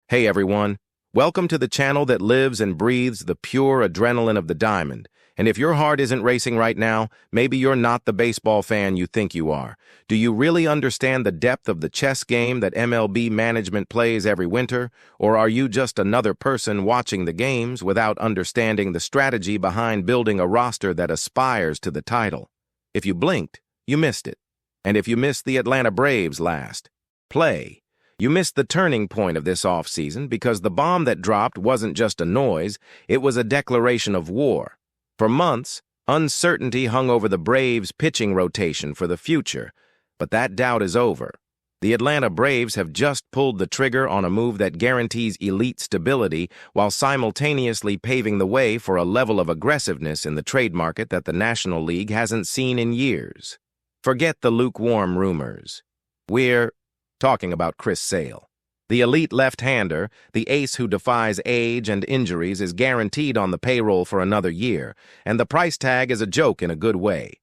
Hey everyone, welcome to the channel that lives and breathes the pure adrenaline of the diamond. And if your heart isn't racing right now, maybe you're not the baseball fan you think you are. Do you really understand the depth of the chess game that MLB management plays every winter? Or are you just another person watching the games without understanding the strategy behind building a roster that aspires to the title? If you blinked, you missed it. And if you missed the Atlanta Braves last play, you missed the turning point of this offseason because the bomb that dropped wasn't just a noise, it was a declaration of war. For months, uncertainty hung over the Braves' pitching rotation for the future, but that doubt is over. The Atlanta Braves have just pulled the trigger on a move that guarantees elite stability while simultaneously paving the way for a level of aggressiveness in the trade market that the National League hasn't seen in years. Forget the lukewarm rumors. We're talking about Chris Sale. The elite left-hander, the ace who defies age and injuries, is guaranteed on the payroll for another year, and the price tag is a joke in a good way.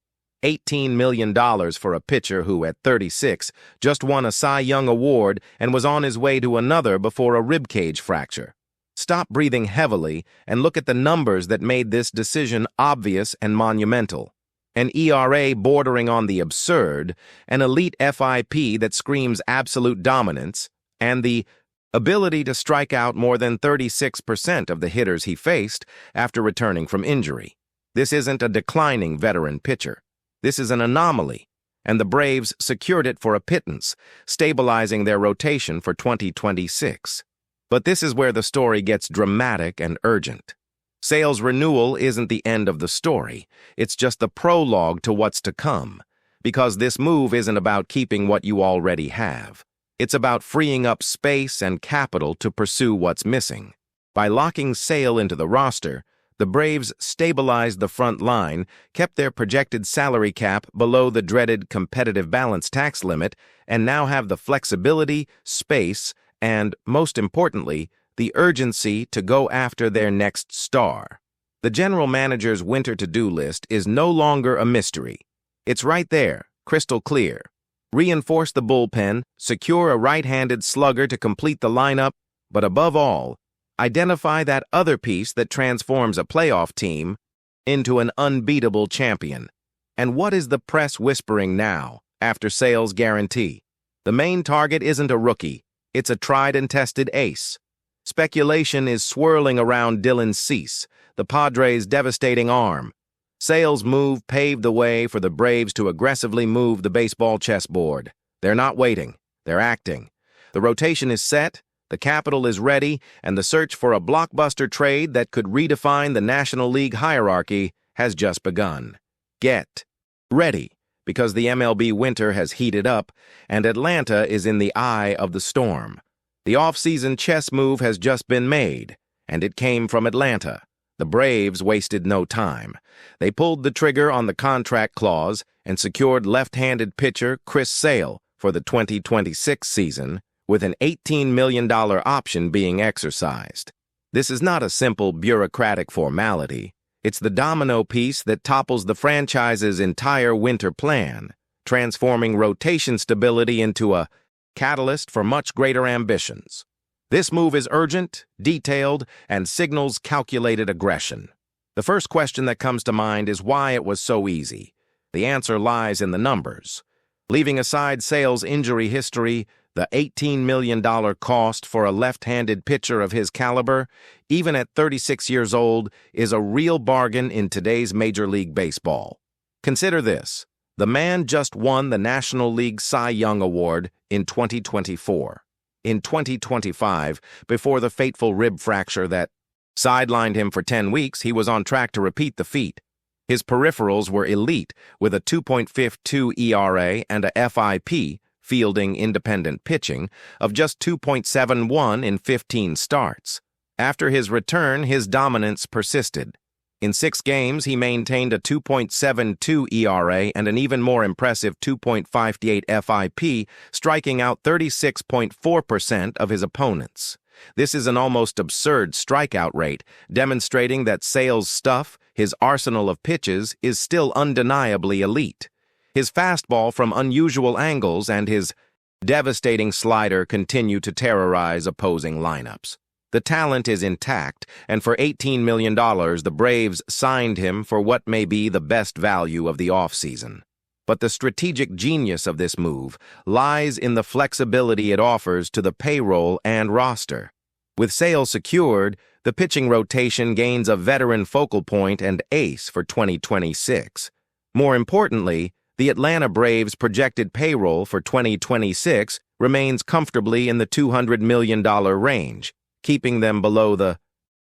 $18 million for a pitcher who, at 36, just won a Cy Young Award and was on his way to another before a ribcage fracture. Stop breathing heavily and look at the numbers that made this decision obvious and monumental. An ERA bordering on the absurd, an elite FIP that screams absolute dominance, and the ability to strike out more than 36% of the hitters he faced after returning from injury. This isn't a declining veteran pitcher. This is an anomaly, and the Braves secured it for a pittance, stabilizing their rotation for 2026. But this is where the story gets dramatic and urgent. Sale's renewal isn't the end of the story. It's just the prologue to what's to come. Because this move isn't about keeping what you already have. It's about freeing up space and capital to pursue what's missing. By locking Sale into the roster, the Braves stabilized the front line, kept their projected salary cap below the dreaded competitive balance tax limit, and now have the flexibility, space, and, most importantly, the urgency to go after their next star. The general manager's winter to-do list is no longer a mystery. It's right there, crystal clear. Reinforce the bullpen, secure a right-handed slugger to complete the lineup, but above all, identify that other piece that transforms a playoff team into an unbeatable champion. And what is the press whispering now, after Sale's guarantee? The main target isn't a rookie, it's a tried-and-tested ace. Speculation is swirling around Dylan Cease, the Padres' devastating arm. Sale's move paved the way for the Braves to aggressively move the baseball chessboard. They're not waiting, they're acting. The rotation is set, the capital is ready, and the search for a blockbuster trade that could redefine the National League hierarchy has just begun. Get ready, because the MLB winter has heated up, and Atlanta is in the eye of the storm. The off-season chess move has just been made, and it came from Atlanta. The Braves wasted no time. They pulled the trigger on the contract clause and secured left-handed pitcher Chris Sale for the 2026 season, with an $18 million option being exercised. This is not a simple bureaucratic formality. It's the domino piece that topples the franchise's entire winter plan, transforming rotation stability into a catalyst for much greater ambitions. This move is urgent, detailed, and signals calculated aggression. The first question that comes to mind is why it was so easy. The answer lies in the numbers. Leaving aside Sale's injury history, the $18 million cost for a left-handed pitcher of his caliber, even at 36 years old, is a real bargain in today's Major League Baseball. Consider this. The man just won the National League Cy Young Award in 2024. In 2025, before the fateful rib fracture that sidelined him for 10 weeks, he was on track to repeat the feat. His peripherals were elite, with a 2.52 ERA and a FIP, fielding independent pitching, of just 2.71 in 15 starts. After his return, his dominance persisted. In 6 games, he maintained a 2.72 ERA and an even more impressive 2.58 FIP, striking out 36.4% of his opponents. This is an almost absurd strikeout rate, demonstrating that Sale's stuff, his arsenal of pitches, is still undeniably elite. His fastball from unusual angles and his devastating slider continue to terrorize opposing lineups. The talent is intact, and for $18 million, the Braves signed him for what may be the best value of the offseason. But the strategic genius of this move lies in the flexibility it offers to the payroll and roster. With Sale secured, the pitching rotation gains a veteran focal point and ace for 2026. More importantly, the Atlanta Braves' projected payroll for 2026 remains comfortably in the $200 million range, keeping them below the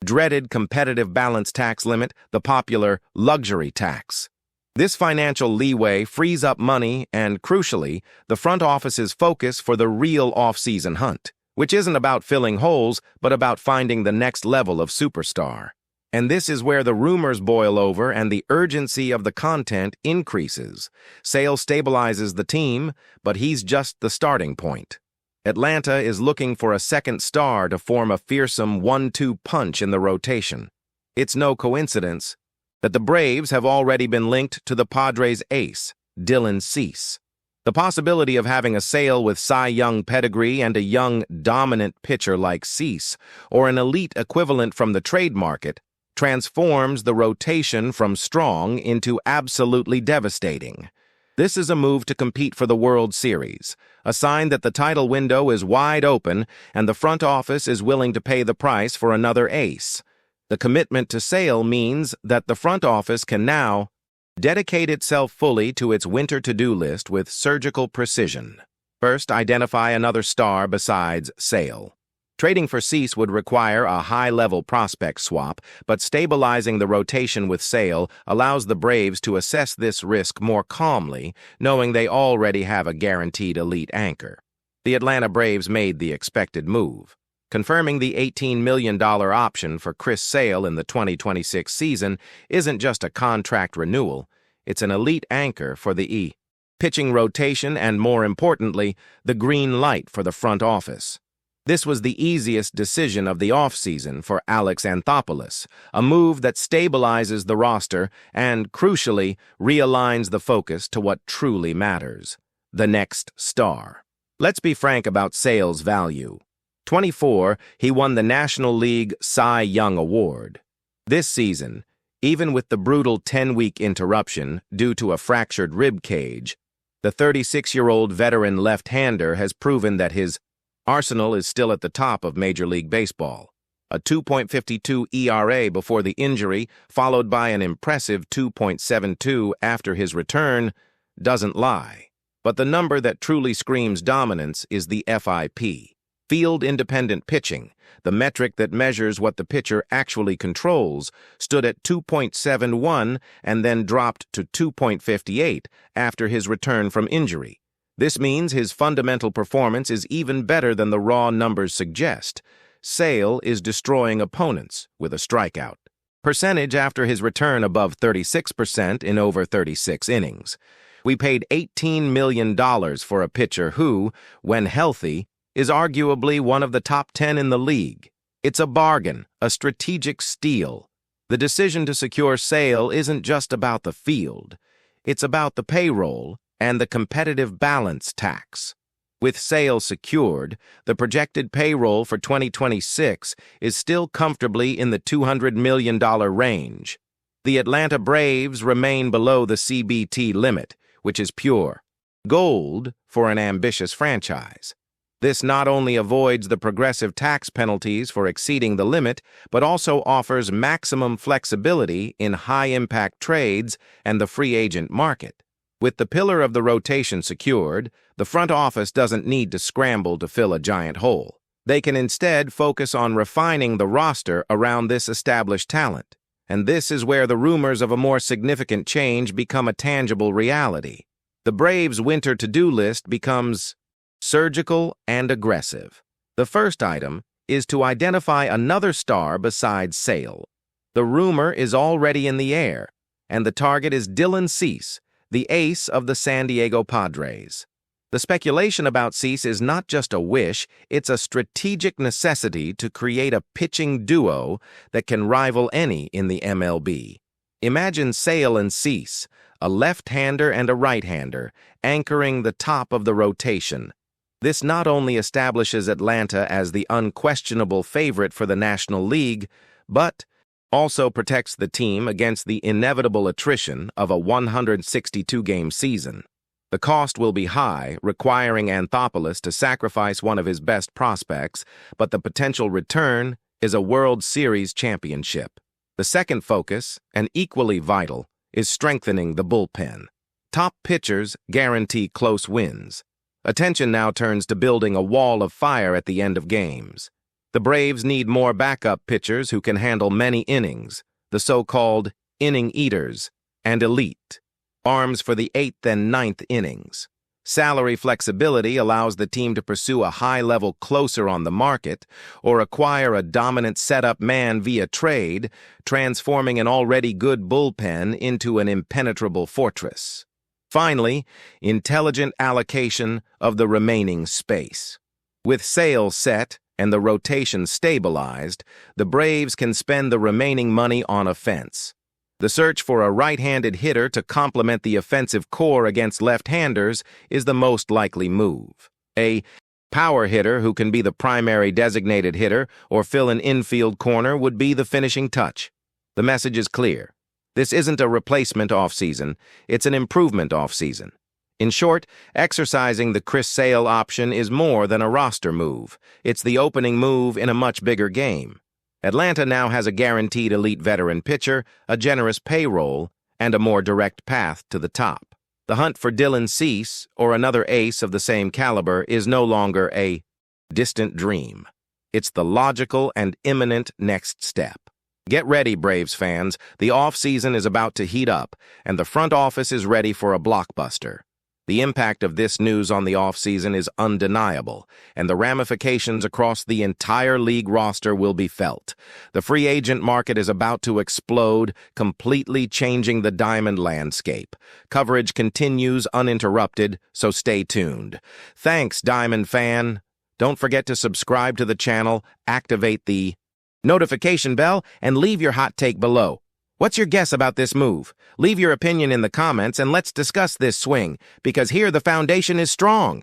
dreaded competitive balance tax limit, the popular luxury tax. This financial leeway frees up money and, crucially, the front office's focus for the real off-season hunt, which isn't about filling holes, but about finding the next level of superstar. And this is where the rumors boil over and the urgency of the content increases. Sale stabilizes the team, but he's just the starting point. Atlanta is looking for a second star to form a fearsome 1-2 punch in the rotation. It's no coincidence that the Braves have already been linked to the Padres' ace, Dylan Cease. The possibility of having a Sale with Cy Young pedigree and a young, dominant pitcher like Cease, or an elite equivalent from the trade market, transforms the rotation from strong into absolutely devastating. This is a move to compete for the World Series, a sign that the title window is wide open and the front office is willing to pay the price for another ace. The commitment to Sale means that the front office can now dedicate itself fully to its winter to-do list with surgical precision. First, identify another star besides Sale. Trading for Cease would require a high-level prospect swap, but stabilizing the rotation with Sale allows the Braves to assess this risk more calmly, knowing they already have a guaranteed elite anchor. The Atlanta Braves made the expected move. Confirming the $18 million option for Chris Sale in the 2026 season isn't just a contract renewal, it's an elite anchor for the pitching rotation and, more importantly, the green light for the front office. This was the easiest decision of the offseason for Alex Anthopoulos, a move that stabilizes the roster and, crucially, realigns the focus to what truly matters: the next star. Let's be frank about Sale's value. 24, he won the National League Cy Young Award. This season, even with the brutal 10-week interruption due to a fractured rib cage, the 36-year-old veteran left-hander has proven that his arsenal is still at the top of Major League Baseball. A 2.52 ERA before the injury, followed by an impressive 2.72 after his return, doesn't lie. But the number that truly screams dominance is the FIP. Field independent pitching, the metric that measures what the pitcher actually controls, stood at 2.71 and then dropped to 2.58 after his return from injury. This means his fundamental performance is even better than the raw numbers suggest. Sale is destroying opponents with a strikeout percentage after his return above 36% in over 36 innings. We paid $18 million for a pitcher who, when healthy, is arguably one of the top 10 in the league. It's a bargain, a strategic steal. The decision to secure Sale isn't just about the field. It's about the payroll and the competitive balance tax. With Sale secured, the projected payroll for 2026 is still comfortably in the $200 million range. The Atlanta Braves remain below the CBT limit, which is pure gold for an ambitious franchise. This not only avoids the progressive tax penalties for exceeding the limit, but also offers maximum flexibility in high-impact trades and the free agent market. With the pillar of the rotation secured, the front office doesn't need to scramble to fill a giant hole. They can instead focus on refining the roster around this established talent. And this is where the rumors of a more significant change become a tangible reality. The Braves' winter to-do list becomes surgical and aggressive. The first item is to identify another star besides Sale. The rumor is already in the air, and the target is Dylan Cease, the ace of the San Diego Padres. The speculation about Cease is not just a wish, it's a strategic necessity to create a pitching duo that can rival any in the MLB. Imagine Sale and Cease, a left-hander and a right-hander, anchoring the top of the rotation. This not only establishes Atlanta as the unquestionable favorite for the National League, but also protects the team against the inevitable attrition of a 162-game season. The cost will be high, requiring Anthopoulos to sacrifice one of his best prospects, but the potential return is a World Series championship. The second focus, and equally vital, is strengthening the bullpen. Top pitchers guarantee close wins. Attention now turns to building a wall of fire at the end of games. The Braves need more backup pitchers who can handle many innings, the so-called inning eaters, and elite arms for the 8th and 9th innings. Salary flexibility allows the team to pursue a high-level closer on the market or acquire a dominant setup man via trade, transforming an already good bullpen into an impenetrable fortress. Finally, intelligent allocation of the remaining space. With sales set and the rotation stabilized, the Braves can spend the remaining money on offense. The search for a right-handed hitter to complement the offensive core against left-handers is the most likely move. A power hitter who can be the primary designated hitter or fill an infield corner would be the finishing touch. The message is clear. This isn't a replacement offseason, it's an improvement offseason. In short, exercising the Chris Sale option is more than a roster move. It's the opening move in a much bigger game. Atlanta now has a guaranteed elite veteran pitcher, a generous payroll, and a more direct path to the top. The hunt for Dylan Cease, or another ace of the same caliber, is no longer a distant dream. It's the logical and imminent next step. Get ready, Braves fans. The offseason is about to heat up, and the front office is ready for a blockbuster. The impact of this news on the offseason is undeniable, and the ramifications across the entire league roster will be felt. The free agent market is about to explode, completely changing the diamond landscape. Coverage continues uninterrupted, so stay tuned. Thanks, Diamond fan. Don't forget to subscribe to the channel, activate the notification bell, and leave your hot take below. What's your guess about this move? Leave your opinion in the comments and let's discuss this swing, because here the foundation is strong.